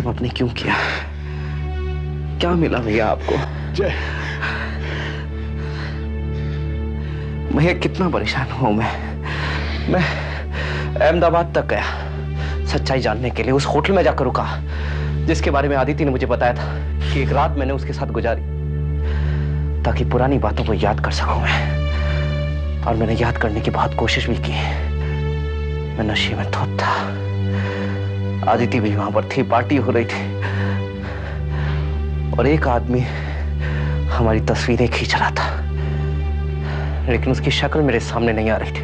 सब आपने क्यों किया? क्या मिला भैया आपको? जय, भैया कितना परेशान हूं मैं अहमदाबाद तक गया सच्चाई जानने के लिए। उस होटल में जाकर रुका जिसके बारे में आदिति ने मुझे बताया था कि एक रात मैंने उसके साथ गुजारी ताकि पुरानी बातों को याद कर सकूं मैं। और मैंने याद करने की बहुत कोशिश भी की। मैं नशे में धुत था। आदिति भी वहां पर थी, पार्टी हो रही थी और एक आदमी हमारी तस्वीरें खींच रहा था, लेकिन उसकी शक्ल मेरे सामने नहीं आ रही थी।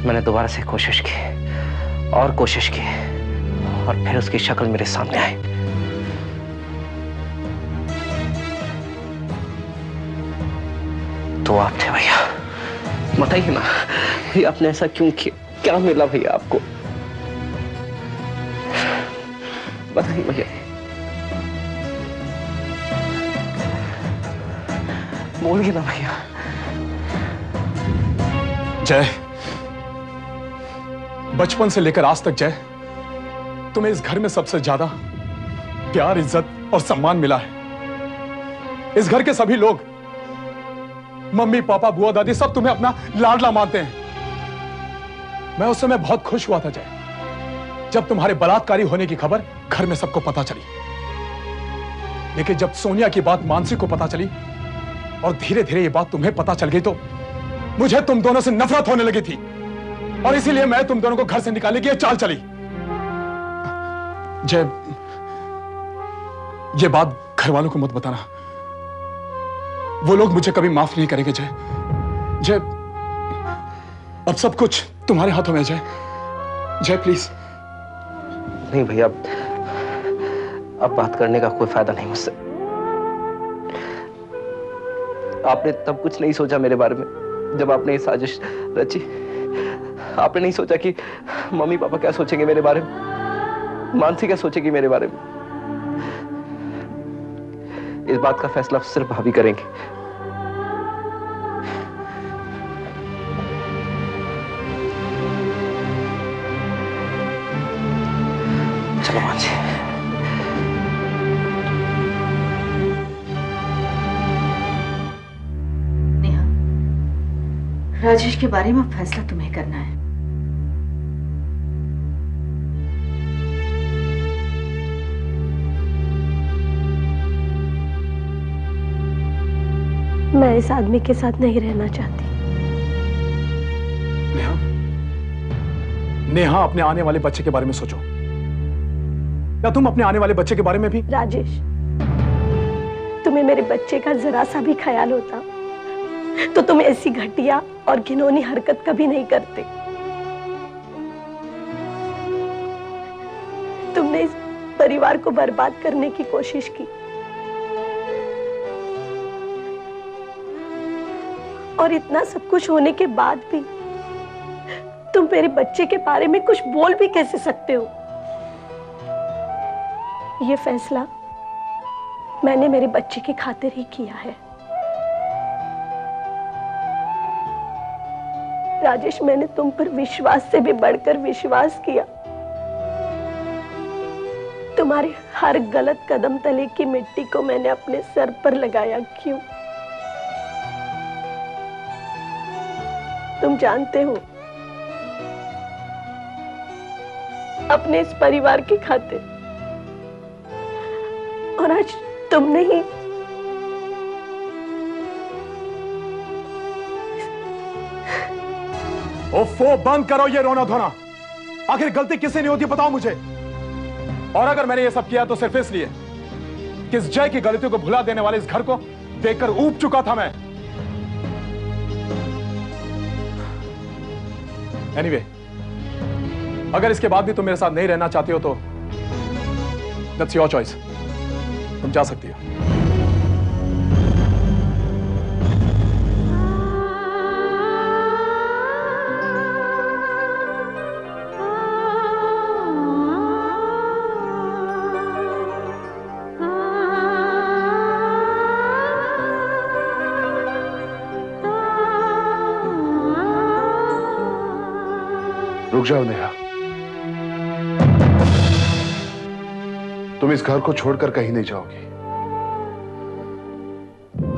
मैंने दोबारा से कोशिश की और कोशिश की और फिर उसकी शक्ल मेरे सामने आई। तो आप थे भैया। बताइए ना, ये आपने ऐसा क्यों किया? क्या मिला भैया आपको? बताइए भैया। बोलिए ना भैया। जय, बचपन से लेकर आज तक जय, तुम्हें इस घर में सबसे ज्यादा प्यार, इज्जत और सम्मान मिला है। इस घर के सभी लोग, मम्मी पापा बुआ दादी, सब तुम्हें अपना लाडला मानते हैं। मैं उस समय बहुत खुश हुआ था जय, जब तुम्हारे बलात्कारी होने की खबर घर में सबको पता चली। लेकिन जब सोनिया की बात मानसी को पता चली और धीरे धीरे ये बात तुम्हें पता चल गई तो मुझे तुम दोनों से नफरत होने लगी थी और इसीलिए मैं तुम दोनों को घर से निकालने की चाल चली। जय, ये बात घर वालों को मत बताना, वो लोग मुझे कभी माफ नहीं करेंगे। जय, जय, अब सब कुछ तुम्हारे हाथों में है। जय, जय प्लीज। नहीं भैया, अब बात करने का कोई फायदा नहीं मुझसे। आपने तब कुछ नहीं सोचा मेरे बारे में जब आपने ये साजिश रची। आपने नहीं सोचा कि मम्मी पापा क्या सोचेंगे मेरे बारे में, मानसी क्या सोचेगी मेरे बारे में। इस बात का फैसला सिर्फ भाभी करेंगे। चलो मानसी। नेहा, राजेश के बारे में फैसला तुम्हें करना है। मैं इस आदमी के साथ नहीं रहना चाहती। नेहा, नेहा, अपने आने वाले बच्चे के बारे में सोचो। या तुम अपने आने वाले बच्चे के बारे में भी? राजेश, तुम्हें मेरे बच्चे का जरा सा भी ख्याल होता तो तुम ऐसी घटिया और घिनौनी हरकत कभी नहीं करते। तुमने इस परिवार को बर्बाद करने की कोशिश की और इतना सब कुछ होने के बाद भी तुम मेरे बच्चे के बारे में कुछ बोल भी कैसे सकते हो? ये फैसला मैंने मेरे बच्चे की खातिर ही किया है। राजेश, मैंने तुम पर विश्वास से भी बढ़कर विश्वास किया। तुम्हारे हर गलत कदम तले की मिट्टी को मैंने अपने सर पर लगाया। क्यों? तुम जानते हो, अपने इस परिवार की खातिर। और आज तुमने ही ओफो, बंद करो ये रोना धोना। आखिर गलती किससे नहीं होती बताओ मुझे। और अगर मैंने ये सब किया तो सिर्फ इसलिए कि इस जय की गलतियों को भुला देने वाले इस घर को देखकर ऊब चुका था मैं। एनीवे, अगर इसके बाद भी तुम मेरे साथ नहीं रहना चाहती हो तो दैट्स योर चॉइस। तुम जा सकती हो। रुक जाओ नेहा। तुम इस घर को छोड़कर कहीं नहीं जाओगी।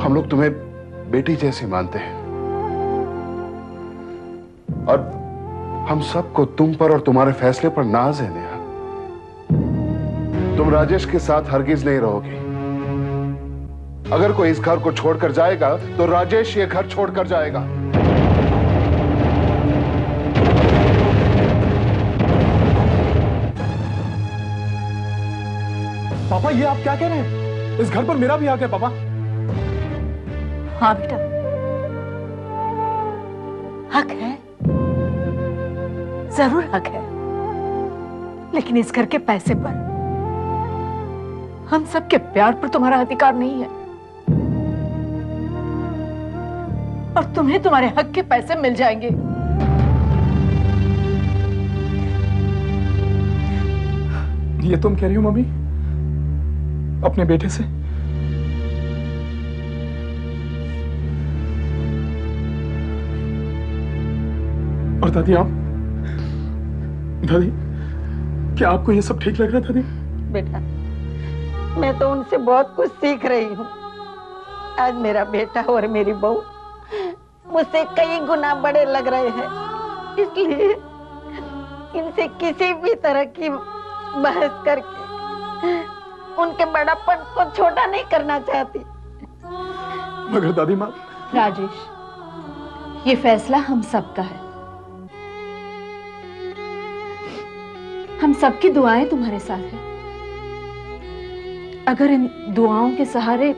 हम लोग तुम्हें बेटी जैसी मानते हैं और हम सबको तुम पर और तुम्हारे फैसले पर नाज है नेहा। तुम राजेश के साथ हरगिज नहीं रहोगी। अगर कोई इस घर को छोड़कर जाएगा तो राजेश ये घर छोड़कर जाएगा। पापा, ये आप क्या कह रहे हैं? इस घर पर मेरा भी हक है पापा। हाँ बेटा, हक है, जरूर हक है, लेकिन इस घर के पैसे पर, हम सबके प्यार पर तुम्हारा अधिकार नहीं है। और तुम्हें तुम्हारे हक के पैसे मिल जाएंगे। ये तुम कह रही हो मम्मी अपने बेटे से? और दादी आप, दादी क्या आपको ये सब ठीक लग रहा है दादी? बेटा, मैं तो उनसे बहुत कुछ सीख रही हूँ। आज मेरा बेटा और मेरी बहू मुझसे कई गुना बड़े लग रहे हैं, इसलिए इनसे किसी भी तरह की बहस करके उनके बड़ापन को छोटा नहीं करना चाहती। मगर दादी माँ। राजेश, ये फैसला हम सबका है। हम सबकी दुआएं तुम्हारे साथ हैं। अगर इन दुआओं के सहारे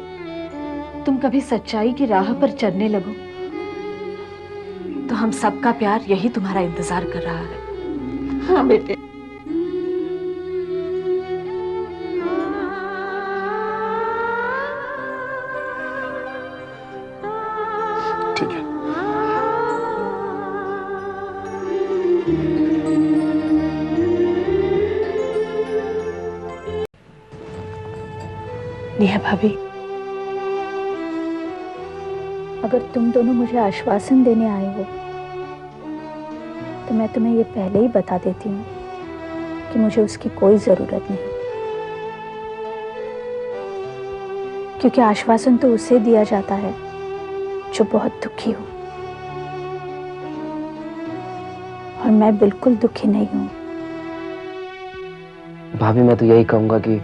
तुम कभी सच्चाई की राह पर चलने लगो तो हम सबका प्यार यही तुम्हारा इंतजार कर रहा है। हाँ बेटे। ठीक है। नेहा भाभी, अगर तुम दोनों मुझे आश्वासन देने आए हो तो मैं तुम्हें ये पहले ही बता देती हूँ कि मुझे उसकी कोई जरूरत नहीं, क्योंकि आश्वासन तो उसे दिया जाता है जो बहुत दुखी हो, और मैं बिल्कुल दुखी नहीं हूँ। भाभी, मैं तो यही कहूंगा कि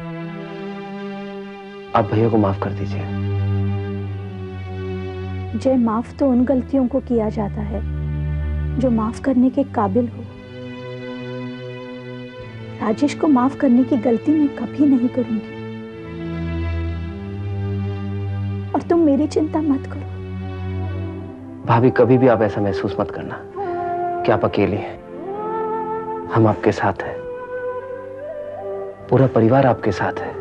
आप भैया को माफ कर दीजिए। जय, माफ तो उन गलतियों को किया जाता है जो माफ करने के काबिल हो। राजेश को माफ करने की गलती मैं कभी नहीं करूंगी, और तुम मेरी चिंता मत करो। भाभी, कभी भी आप ऐसा महसूस मत करना कि आप अकेली हैं। हम आपके साथ हैं, पूरा परिवार आपके साथ है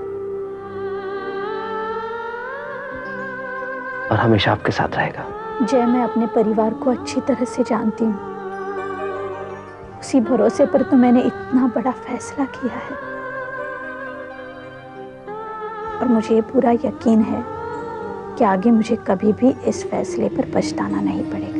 और हमेशा आपके साथ रहेगा। जय, मैं अपने परिवार को अच्छी तरह से जानती हूँ। उसी भरोसे पर तो मैंने इतना बड़ा फैसला किया है, और मुझे ये पूरा यकीन है कि आगे मुझे कभी भी इस फैसले पर पछताना नहीं पड़ेगा।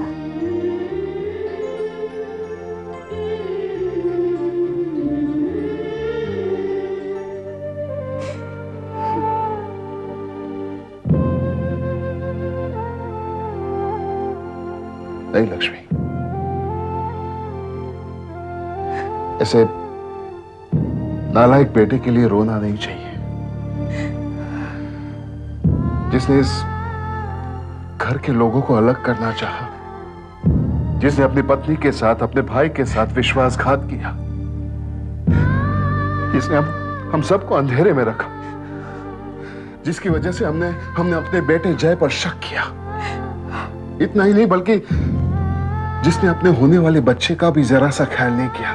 नहीं लक्ष्मी, ऐसे नालायक बेटे के लिए रोना नहीं चाहिए। जिसने इस घर के लोगों को अलग करना चाहा, जिसने अपनी पत्नी के साथ, अपने भाई के साथ विश्वासघात किया, जिसने हम सबको अंधेरे में रखा, जिसकी वजह से हमने अपने बेटे जय पर शक किया। इतना ही नहीं बल्कि जिसने अपने होने वाले बच्चे का भी जरा सा ख्याल नहीं किया,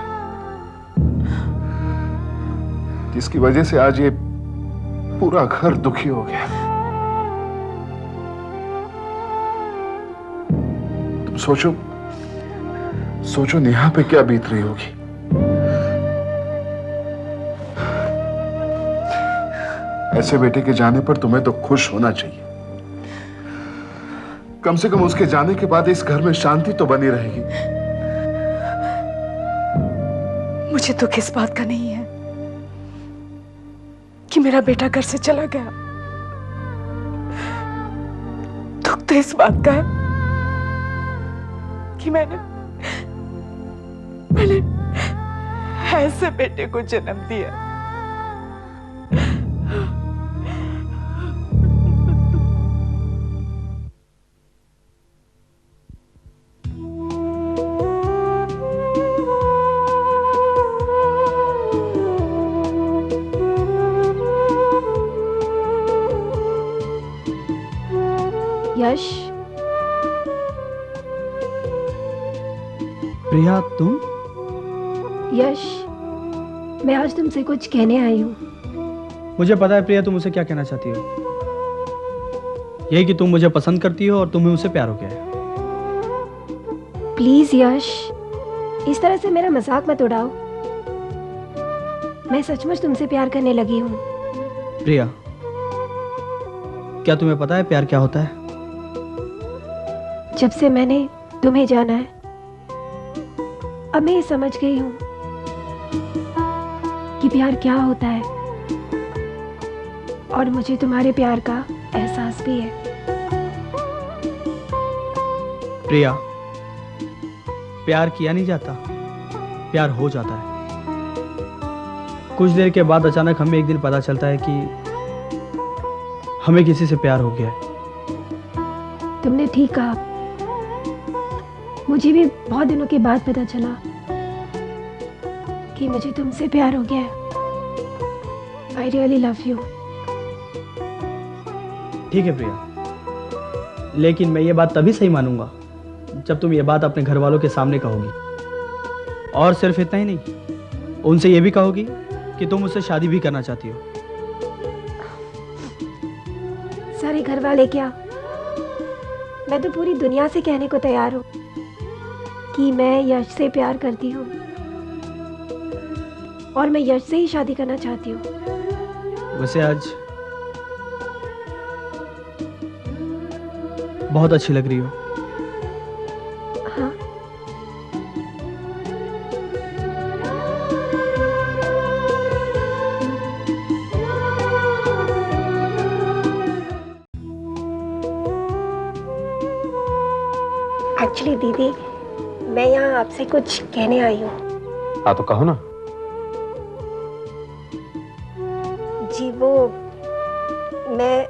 जिसकी वजह से आज ये पूरा घर दुखी हो गया। तुम सोचो नेहा पे क्या बीत रही होगी। ऐसे बेटे के जाने पर तुम्हें तो खुश होना चाहिए। कम से कम उसके जाने के बाद इस घर में शांति तो बनी रहेगी। मुझे दुख इस बात का नहीं है कि मेरा बेटा घर से चला गया। दुख तो इस बात का है कि मैंने ऐसे बेटे को जन्म दिया। यश, प्रिया तुम? यश, मैं आज तुमसे कुछ कहने आई हूँ। मुझे पता है प्रिया, तुम मुझसे क्या कहना चाहती हो। यही कि तुम मुझे पसंद करती हो और तुम्हें मुझसे प्यार हो गया है। प्लीज यश, इस तरह से मेरा मजाक मत उड़ाओ। मैं सचमुच तुमसे प्यार करने लगी हूँ। प्रिया, क्या तुम्हें पता है प्यार क्या होता है? जब से मैंने तुम्हें जाना है, अब मैं ये समझ गई हूँ कि प्यार क्या होता है, और मुझे तुम्हारे प्यार का एहसास भी है। प्रिया, प्यार किया नहीं जाता, प्यार हो जाता है। कुछ देर के बाद अचानक हमें एक दिन पता चलता है कि हमें किसी से प्यार हो गया है। तुमने ठीक कहा। मुझे भी बहुत दिनों के बाद पता चला कि मुझे तुमसे प्यार हो गया है। I really love you। ठीक है प्रिया, लेकिन मैं ये बात तभी सही मानूंगा जब तुम ये बात अपने घर वालों के सामने कहोगी। और सिर्फ इतना ही नहीं, उनसे ये भी कहोगी कि तुम मुझसे शादी भी करना चाहती हो। सारे घर वाले क्या, मैं तो पूरी दुनिया से कहने को तैयार हूँ कि मैं यश से प्यार करती हूँ और मैं यश से ही शादी करना चाहती हूँ। वैसे आज बहुत अच्छी लग रही हो। हाँ, एक्चुअली दीदी, मैं यहाँ आपसे कुछ कहने आई हूँ। हाँ तो कहो ना। जी वो मैं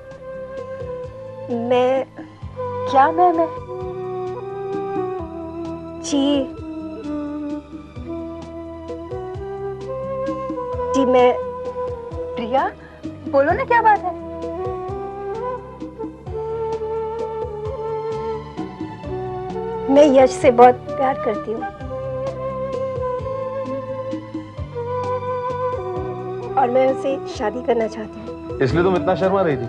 क्या मैं जी मैं प्रिया, बोलो ना क्या बात है। मैं यश से बहुत प्यार करती हूँ और मैं उसे शादी करना चाहती हूँ। इसलिए तुम इतना शर्मा रही थी?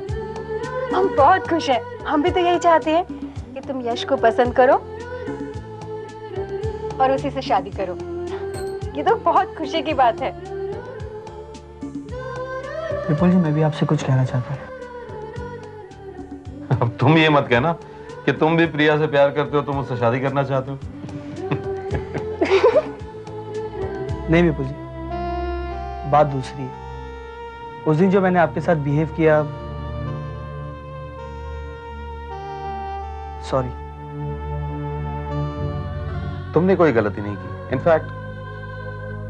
हम बहुत खुश हैं। हम भी तो यही चाहते हैं कि तुम यश को पसंद करो और उसी से शादी करो। ये तो बहुत खुशी की बात है। विपुल जी, मैं भी आपसे कुछ कहना चाहता हूँ। अब तुम ये मत कहना कि तुम भी प्रिया से प्यार करते हो, तुम उससे शादी करना चाहते हो। नहीं विपुल जी, बात दूसरी है। उस दिन जो मैंने आपके साथ बिहेव किया, सॉरी। तुमने कोई गलती नहीं की। इनफैक्ट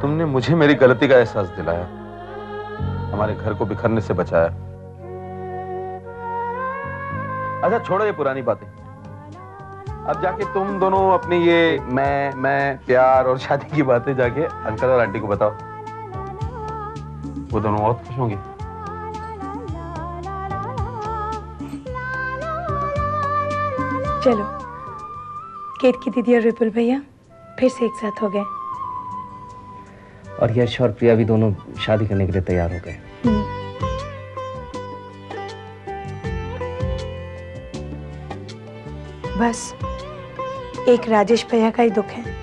तुमने मुझे मेरी गलती का एहसास दिलाया, हमारे घर को बिखरने से बचाया। अच्छा छोड़ो ये पुरानी बातें। अब जाके तुम दोनों अपनी ये मैं प्यार और शादी की बातें जाके अंकल और आंटी को बताओ। वो दोनों बहुत खुश होंगे। चलो, केतकी दीदी और विपुल भैया फिर से एक साथ हो गए। और यश और प्रिया भी दोनों शादी करने के लिए तैयार हो गए। बस एक राजेश भैया का ही दुख है।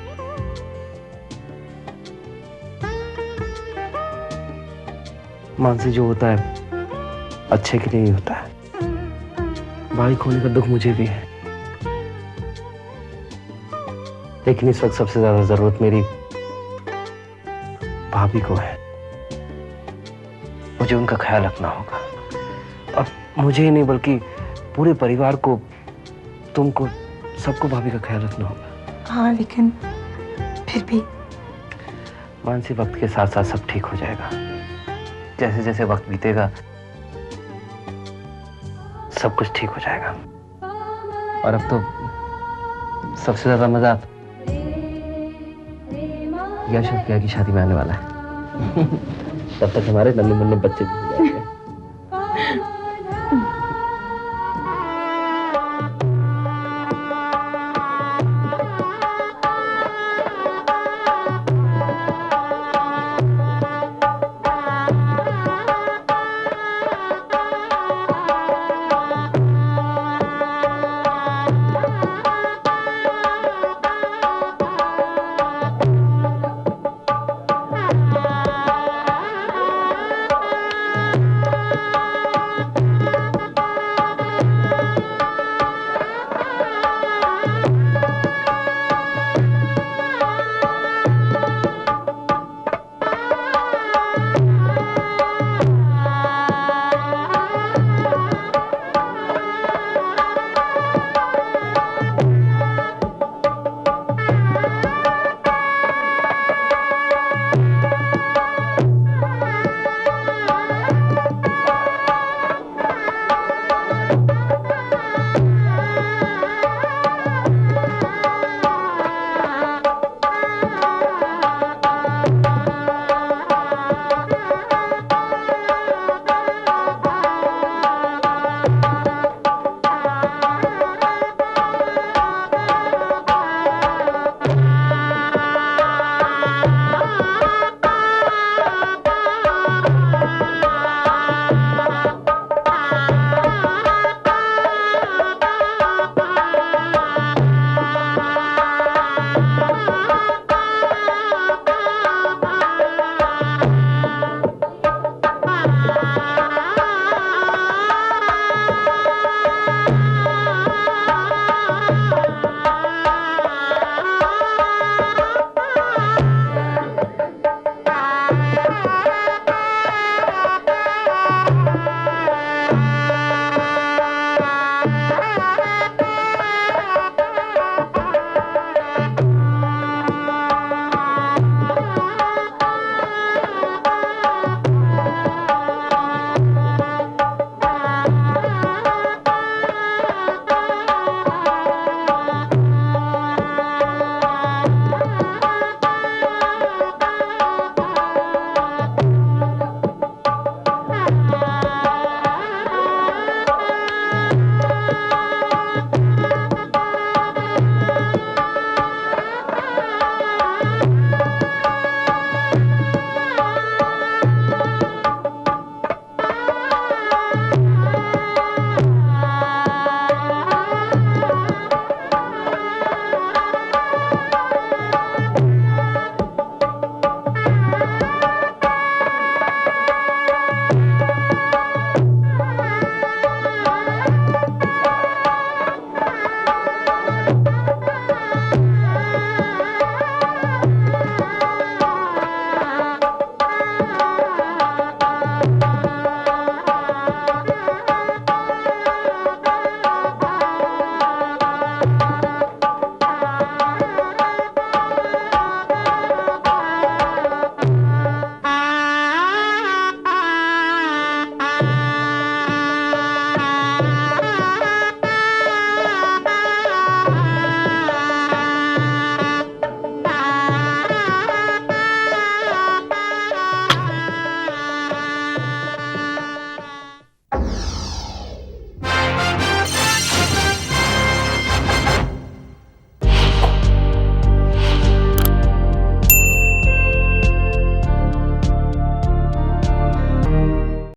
मानसी, जो होता है अच्छे के लिए ही होता है। भाई खोने का दुख मुझे भी है, लेकिन इस वक्त सबसे ज्यादा जरूरत मेरी भाभी को है। मुझे उनका ख्याल रखना होगा, और मुझे ही नहीं बल्कि पूरे परिवार को, तुमको, सबको भाभी का ख्याल रखना होगा। हाँ लेकिन फिर भी मानसी, वक्त के साथ साथ सब ठीक हो जाएगा। जैसे जैसे वक्त बीतेगा सब कुछ ठीक हो जाएगा। और अब तो सबसे ज्यादा मजा यश और प्रिया की शादी में आने वाला है। तब तक हमारे नन्हे मुन्ने बच्चे भी हो जाएंगे।